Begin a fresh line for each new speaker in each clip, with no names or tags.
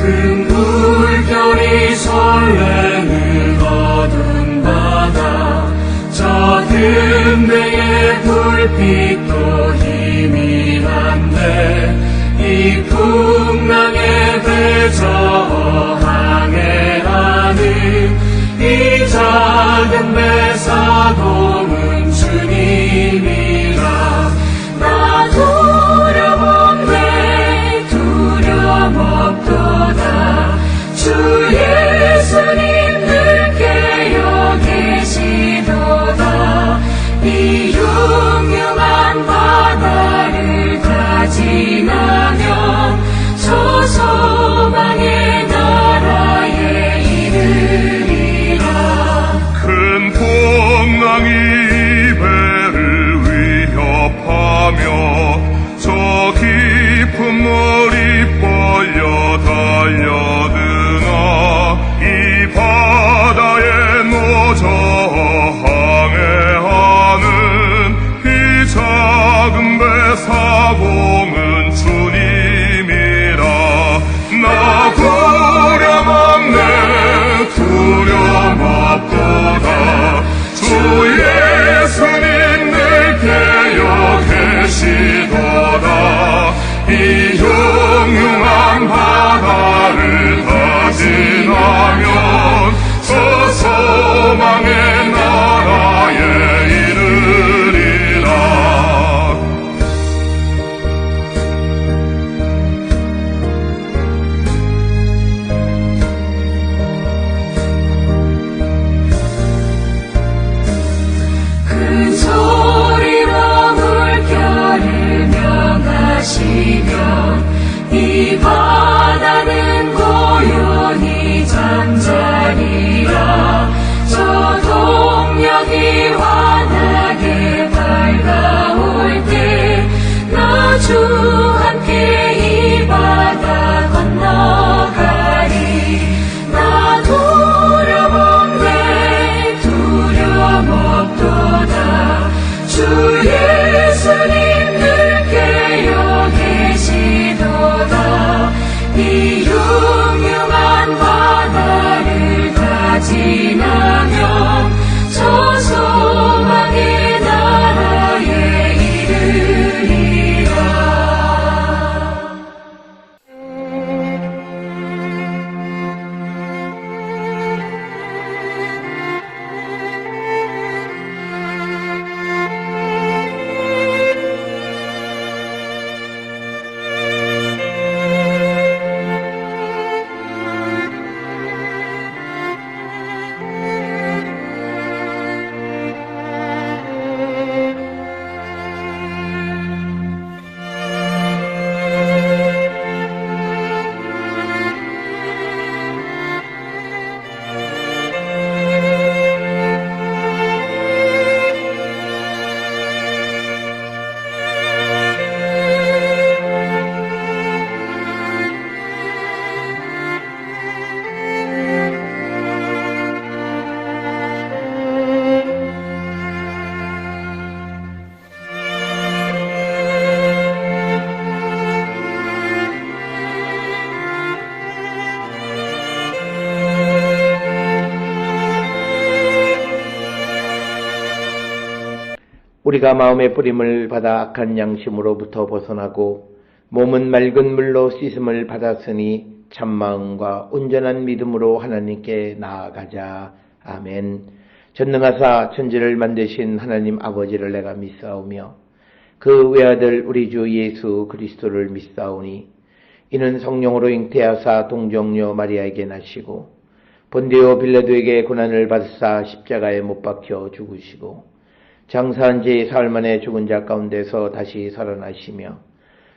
큰 물결이 설레는 어두운 바다, 저 등대의 불빛도 희미한데 이 풍랑에 대저 항해하는 이 작은 배 사동은 주님이라. 나 두려움에 두려움 없도다. 주 예수님 늘 깨어 계시도다. 이 흉흉한 바다를 다 지나면 저 소망의 나라에 이르리라.
큰 풍랑이 배를 위협하며 저 깊은 물이 벌려 달려드나 이 바다에 노저 항해하는 이 작은 배 사공은 주님이라. 나 두려움 없네 두려움 없도다. 주 예수님 늘 깨어 계시도다. 이 흉흉한 바다를 다 지나면 저 소망의 나라에 이르리라.
큰 소리로 물결을 명하시며 이 바다는 고요히 잠자리라. 저 동력이 환하게 밝아올 때 나 주 함께 이 바다 건너가리. 나 두려움 없네 두려움 없도다. 주 예수님 늘 깨어 계시도다. 이 흉흉한 바다를 다 지나면 저 소망의 나라에 이르리라.
우리가 마음의 뿌림을 받아 악한 양심으로부터 벗어나고 몸은 맑은 물로 씻음을 받았으니 참마음과 온전한 믿음으로 하나님께 나아가자. 아멘. 전능하사 천지를 만드신 하나님 아버지를 내가 믿사오며 그 외아들 우리 주 예수 그리스도를 믿사오니 이는 성령으로 잉태하사 동정녀 마리아에게 나시고 본디오 빌라도에게 고난을 받으사 십자가에 못 박혀 죽으시고 장사한 지 사흘 만에 죽은 자 가운데서 다시 살아나시며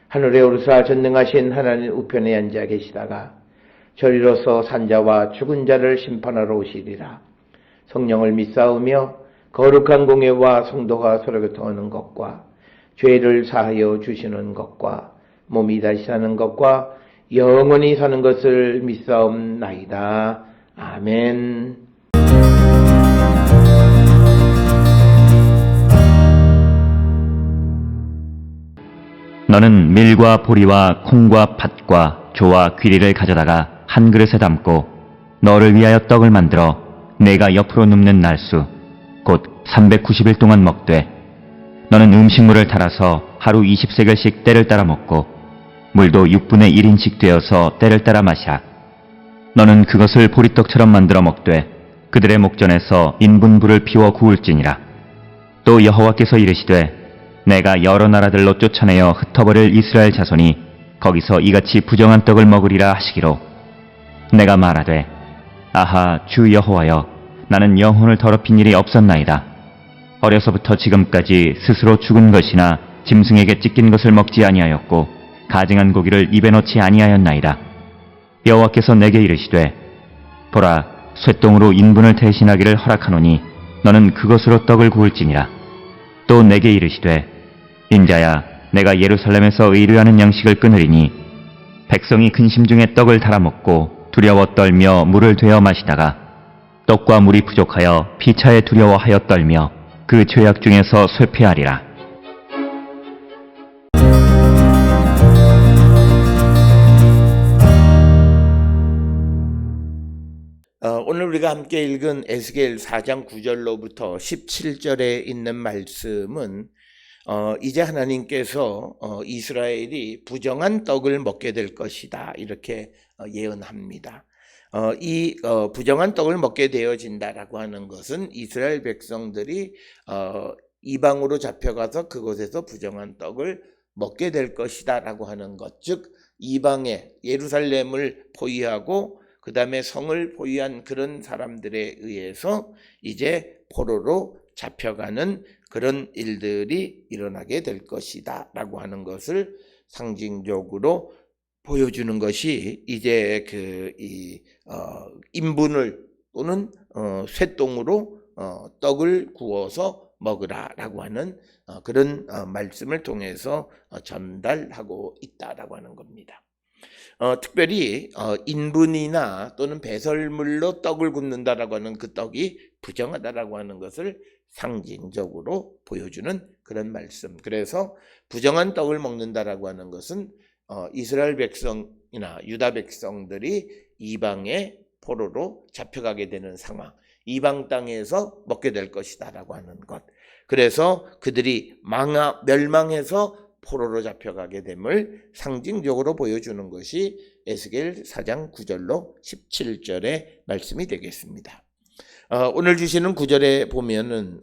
하늘에 오르사 전능하신 하나님 우편에 앉아 계시다가 저리로서 산자와 죽은 자를 심판하러 오시리라. 성령을 믿사오며 거룩한 공예와 성도가 서로 교통하는 것과 죄를 사하여 주시는 것과 몸이 다시 사는 것과 영원히 사는 것을 믿사옵나이다. 아멘.
너는 밀과 보리와 콩과 팥과 조와 귀리를 가져다가 한 그릇에 담고 너를 위하여 떡을 만들어 내가 옆으로 눕는 날수 곧 390일 동안 먹되 너는 음식물을 달아서 하루 20세겔씩 때를 따라 먹고 물도 6분의 1인씩 되어서 때를 따라 마시라. 너는 그것을 보리떡처럼 만들어 먹되 그들의 목전에서 인분불을 피워 구울지니라. 또 여호와께서 이르시되 내가 여러 나라들로 쫓아내어 흩어버릴 이스라엘 자손이 거기서 이같이 부정한 떡을 먹으리라 하시기로 내가 말하되 아하 주 여호와여 나는 영혼을 더럽힌 일이 없었나이다. 어려서부터 지금까지 스스로 죽은 것이나 짐승에게 찢긴 것을 먹지 아니하였고 가증한 고기를 입에 넣지 아니하였나이다. 여호와께서 내게 이르시되 보라 쇠똥으로 인분을 대신하기를 허락하노니 너는 그것으로 떡을 구울지니라. 또 내게 이르시되 인자야 내가 예루살렘에서 의뢰하는 양식을 끊으리니 백성이 근심 중에 떡을 달아 먹고 두려워 떨며 물을 되어 마시다가 떡과 물이 부족하여 피차에 두려워하여 떨며 그 죄악 중에서 쇠폐하리라.
오늘 우리가 함께 읽은 에스겔 4장 9절로부터 17절에 있는 말씀은 이제 하나님께서 이스라엘이 부정한 떡을 먹게 될 것이다 이렇게 예언합니다. 이 부정한 떡을 먹게 되어진다라고 하는 것은 이스라엘 백성들이 이방으로 잡혀가서 그곳에서 부정한 떡을 먹게 될 것이다라고 하는 것, 즉 이방의 예루살렘을 포위하고 그 다음에 성을 포위한 그런 사람들에 의해서 이제 포로로 잡혀가는 그런 일들이 일어나게 될 것이다 라고 하는 것을 상징적으로 보여주는 것이 이제 인분을 또는 쇠똥으로 떡을 구워서 먹으라 라고 하는 그런 말씀을 통해서 전달하고 있다라고 하는 겁니다. 특별히 인분이나 또는 배설물로 떡을 굽는다라고 하는 그 떡이 부정하다라고 하는 것을 상징적으로 보여주는 그런 말씀. 그래서 부정한 떡을 먹는다라고 하는 것은 이스라엘 백성이나 유다 백성들이 이방의 포로로 잡혀가게 되는 상황, 이방 땅에서 먹게 될 것이다라고 하는 것. 그래서 그들이 멸망해서 포로로 잡혀가게 됨을 상징적으로 보여주는 것이 에스겔 4장 9절로 17절의 말씀이 되겠습니다. 오늘 주시는 9절에 보면은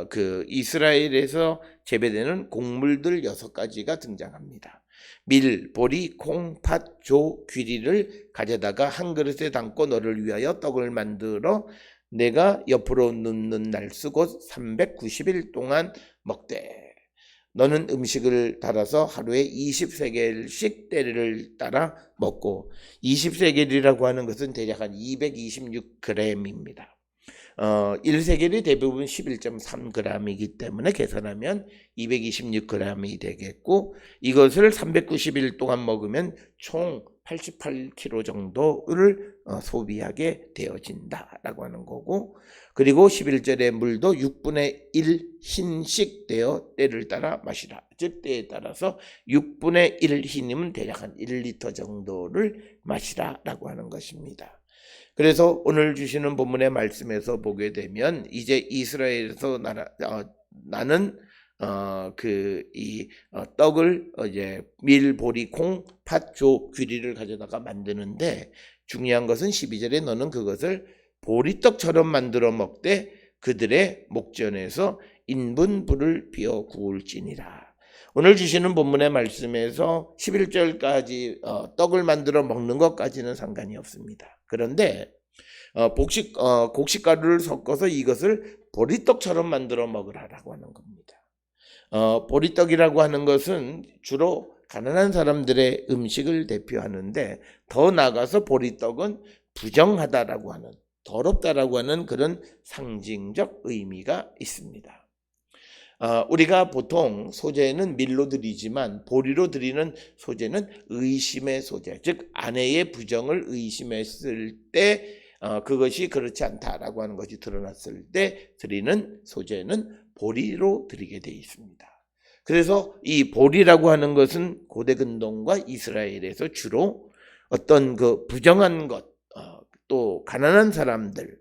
그 이스라엘에서 재배되는 곡물들 6가지가 등장합니다. 밀, 보리, 콩, 팥, 조, 귀리를 가져다가 한 그릇에 담고 너를 위하여 떡을 만들어 내가 옆으로 눕는 날수 곧 390일 동안 먹되 너는 음식을 달아서 하루에 20세겔씩 때를 따라 먹고 20세겔이라고 하는 것은 대략 한 226g입니다. 1세겔이 대부분 11.3g이기 때문에 계산하면 226g이 되겠고 이것을 390일 동안 먹으면 총 88kg 정도를 소비하게 되어진다라고 하는 거고 그리고 11절의 물도 6분의 1 흰씩 되어 때를 따라 마시라. 즉 때에 따라서 6분의 1 흰이면 대략 한 1리터 정도를 마시라라고 하는 것입니다. 그래서 오늘 주시는 본문의 말씀에서 보게 되면 이제 이스라엘에서 나는 떡을 이제 밀, 보리, 콩, 팥, 조, 귀리를 가져다가 만드는데 중요한 것은 12절에 너는 그것을 보리떡처럼 만들어 먹되 그들의 목전에서 인분불을 피워 구울지니라. 오늘 주시는 본문의 말씀에서 11절까지 떡을 만들어 먹는 것까지는 상관이 없습니다. 그런데 곡식가루를 섞어서 이것을 보리떡처럼 만들어 먹으라라고 하는 겁니다. 보리떡이라고 하는 것은 주로 가난한 사람들의 음식을 대표하는데 더 나아가서 보리떡은 부정하다라고 하는 더럽다라고 하는 그런 상징적 의미가 있습니다. 우리가 보통 소재는 밀로 드리지만 보리로 드리는 소재는 의심의 소재, 즉 아내의 부정을 의심했을 때 그것이 그렇지 않다라고 하는 것이 드러났을 때 드리는 소재는 보리로 드리게 되어 있습니다. 그래서 이 보리라고 하는 것은 고대 근동과 이스라엘에서 주로 어떤 그 부정한 것, 또 가난한 사람들,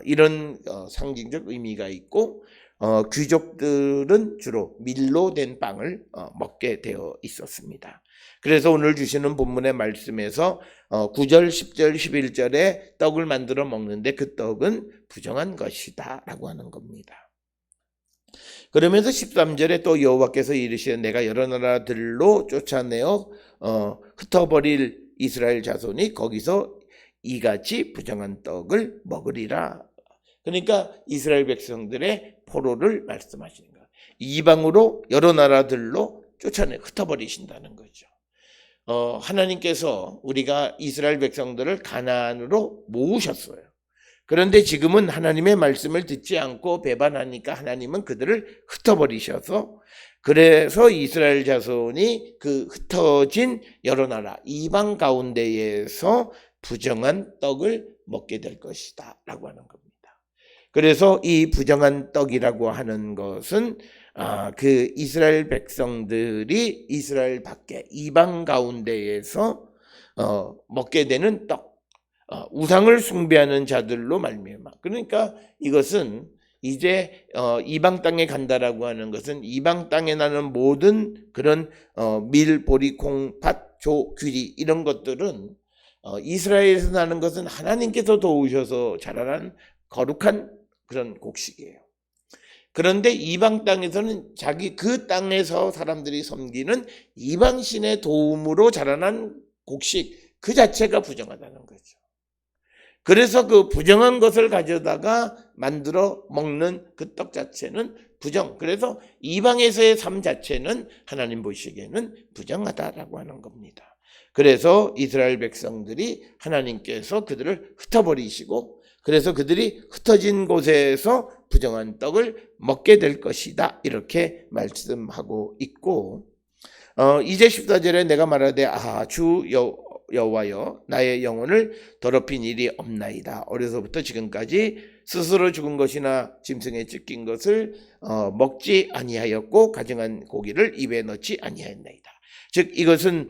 이런 상징적 의미가 있고, 귀족들은 주로 밀로 된 빵을 먹게 되어 있었습니다. 그래서 오늘 주시는 본문의 말씀에서 9절, 10절, 11절에 떡을 만들어 먹는데 그 떡은 부정한 것이다 라고 하는 겁니다. 그러면서 13절에 또 여호와께서 이르시되 내가 여러 나라들로 쫓아내어 흩어버릴 이스라엘 자손이 거기서 이같이 부정한 떡을 먹으리라. 그러니까 이스라엘 백성들의 포로를 말씀하시는 거예요. 이방으로 여러 나라들로 쫓아내 흩어버리신다는 거죠. 하나님께서 우리가 이스라엘 백성들을 가나안으로 모으셨어요. 그런데 지금은 하나님의 말씀을 듣지 않고 배반하니까 하나님은 그들을 흩어버리셔서, 그래서 이스라엘 자손이 그 흩어진 여러 나라 이방 가운데에서 부정한 떡을 먹게 될 것이다 라고 하는 겁니다. 그래서 이 부정한 떡이라고 하는 것은 그 이스라엘 백성들이 이스라엘 밖에 이방 가운데에서 먹게 되는 떡, 우상을 숭배하는 자들로 말미암아. 그러니까 이것은 이제 이방 땅에 간다라고 하는 것은 이방 땅에 나는 모든 그런 밀, 보리, 콩, 팥, 조, 귀리 이런 것들은 이스라엘에서 나는 것은 하나님께서 도우셔서 자라난 거룩한 그런 곡식이에요. 그런데 이방 땅에서는 자기 그 땅에서 사람들이 섬기는 이방신의 도움으로 자라난 곡식 그 자체가 부정하다는 거죠. 그래서 그 부정한 것을 가져다가 만들어 먹는 그 떡 자체는 부정. 그래서 이방에서의 삶 자체는 하나님 보시기에는 부정하다라고 하는 겁니다. 그래서 이스라엘 백성들이 하나님께서 그들을 흩어버리시고, 그래서 그들이 흩어진 곳에서 부정한 떡을 먹게 될 것이다 이렇게 말씀하고 있고, 이제 14절에 내가 말하되 주 여호와여 나의 영혼을 더럽힌 일이 없나이다. 어려서부터 지금까지 스스로 죽은 것이나 짐승에 찢긴 것을 먹지 아니하였고 가증한 고기를 입에 넣지 아니하였나이다. 즉 이것은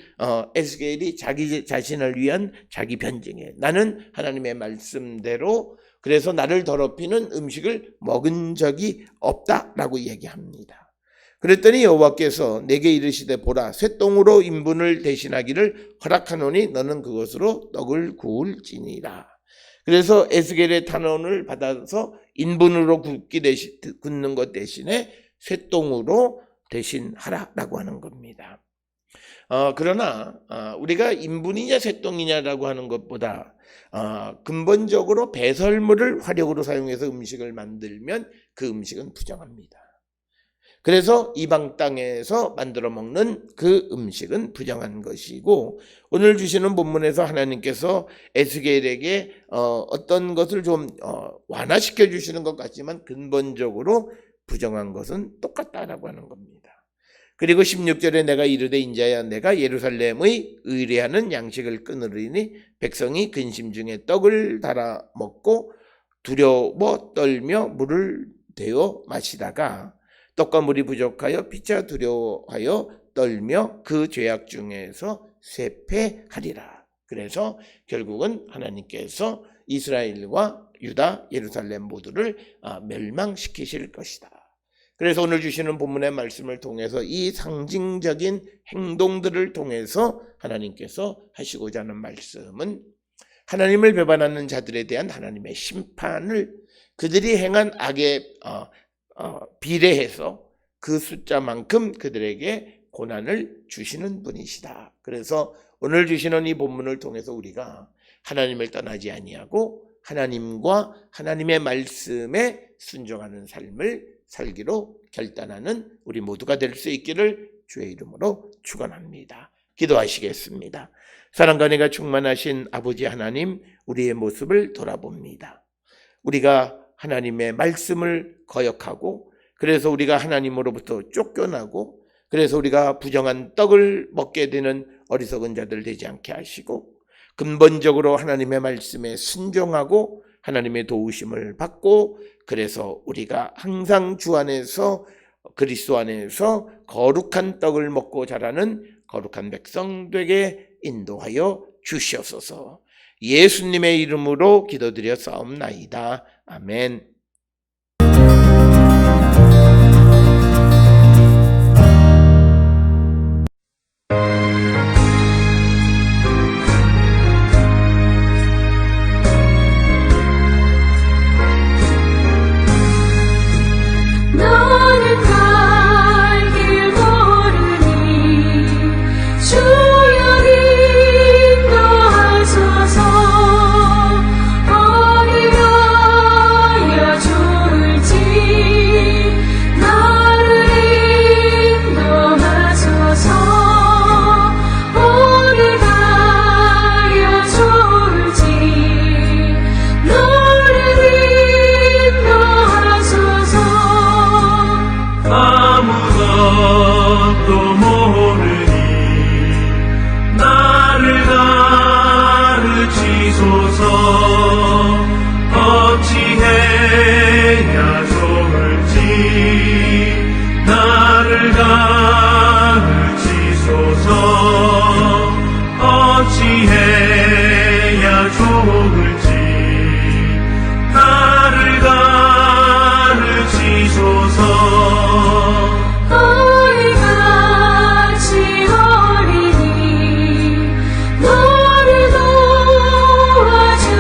에스겔이 자기 자신을 위한 자기 변증이에요. 나는 하나님의 말씀대로 그래서 나를 더럽히는 음식을 먹은 적이 없다라고 얘기합니다. 그랬더니 여호와께서 내게 이르시되 보라 쇠똥으로 인분을 대신하기를 허락하노니 너는 그것으로 떡을 구울지니라. 그래서 에스겔의 탄원을 받아서 인분으로 굽는 것 대신에 쇠똥으로 대신하라라고 하는 겁니다. 그러나 우리가 인분이냐 쇠똥이냐라고 하는 것보다 근본적으로 배설물을 화력으로 사용해서 음식을 만들면 그 음식은 부정합니다. 그래서 이방 땅에서 만들어 먹는 그 음식은 부정한 것이고, 오늘 주시는 본문에서 하나님께서 에스겔에게 어떤 것을 좀 완화시켜 주시는 것 같지만 근본적으로 부정한 것은 똑같다라고 하는 겁니다. 그리고 16절에 내가 이르되 인자야 내가 예루살렘의 의뢰하는 양식을 끊으리니 백성이 근심 중에 떡을 달아 먹고 두려워 떨며 물을 데워 마시다가 떡과 물이 부족하여 피차 두려워하여 떨며 그 죄악 중에서 쇠폐하리라. 그래서 결국은 하나님께서 이스라엘과 유다, 예루살렘 모두를 멸망시키실 것이다. 그래서 오늘 주시는 본문의 말씀을 통해서 이 상징적인 행동들을 통해서 하나님께서 하시고자 하는 말씀은 하나님을 배반하는 자들에 대한 하나님의 심판을 그들이 행한 악에 비례해서 그 숫자만큼 그들에게 고난을 주시는 분이시다. 그래서 오늘 주시는 이 본문을 통해서 우리가 하나님을 떠나지 아니하고 하나님과 하나님의 말씀에 순종하는 삶을 살기로 결단하는 우리 모두가 될 수 있기를 주의 이름으로 축원합니다. 기도하시겠습니다. 사랑과 은혜가 충만하신 아버지 하나님, 우리의 모습을 돌아봅니다. 우리가 하나님의 말씀을 거역하고, 그래서 우리가 하나님으로부터 쫓겨나고, 그래서 우리가 부정한 떡을 먹게 되는 어리석은 자들 되지 않게 하시고, 근본적으로 하나님의 말씀에 순종하고 하나님의 도우심을 받고, 그래서 우리가 항상 주 안에서 그리스도 안에서 거룩한 떡을 먹고 자라는 거룩한 백성 되게 인도하여 주시옵소서. 예수님의 이름으로 기도드려 싸움나이다. 아멘.
나는 갈 길 모르니 주여 인도하소서. 어디 가야 좋을지 나를 인도하소서. 어디 가야 좋을지 나를 인도하소서.
아무것도 모르니 나를 가르치소서. 어찌해야 좋을지 나를 가르치소서. 어찌해야 좋을지 나를 가르치소서.
어리같이 어리니 너를 도와주소서.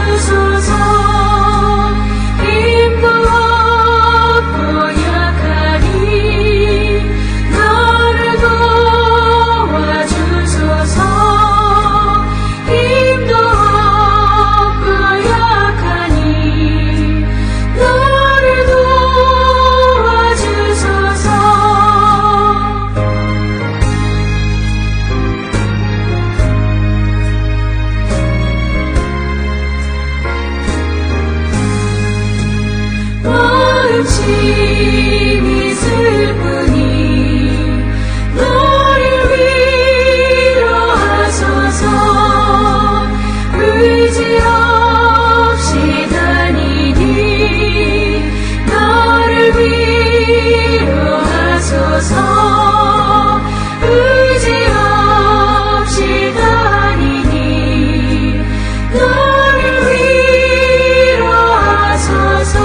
힘도 없고 약하니 너를 도와주소서. 힘도 없고 약하니 너를 도와주소서. 마음심이 슬프니 너를 위로하소서. 의지 없이 다니니 너를 위로하소서. 의지 없이 다니니 너를 위로하소서.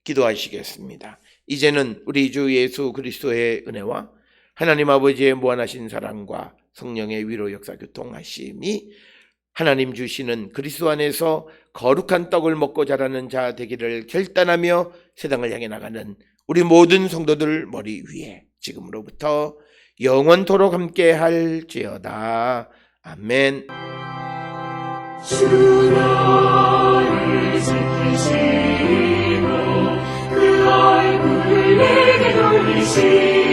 기도하시겠습니다. 이제는 우리 주 예수 그리스도의 은혜와 하나님 아버지의 무한하신 사랑과 성령의 위로 역사 교통하심이 하나님 주시는 그리스도 안에서 거룩한 떡을 먹고 자라는 자 되기를 결단하며 세상을 향해 나가는 우리 모든 성도들 머리 위에 지금으로부터 영원토록 함께 할지어다. 아멘.
주 너를 지키시고 그 얼굴을 내게 돌리시고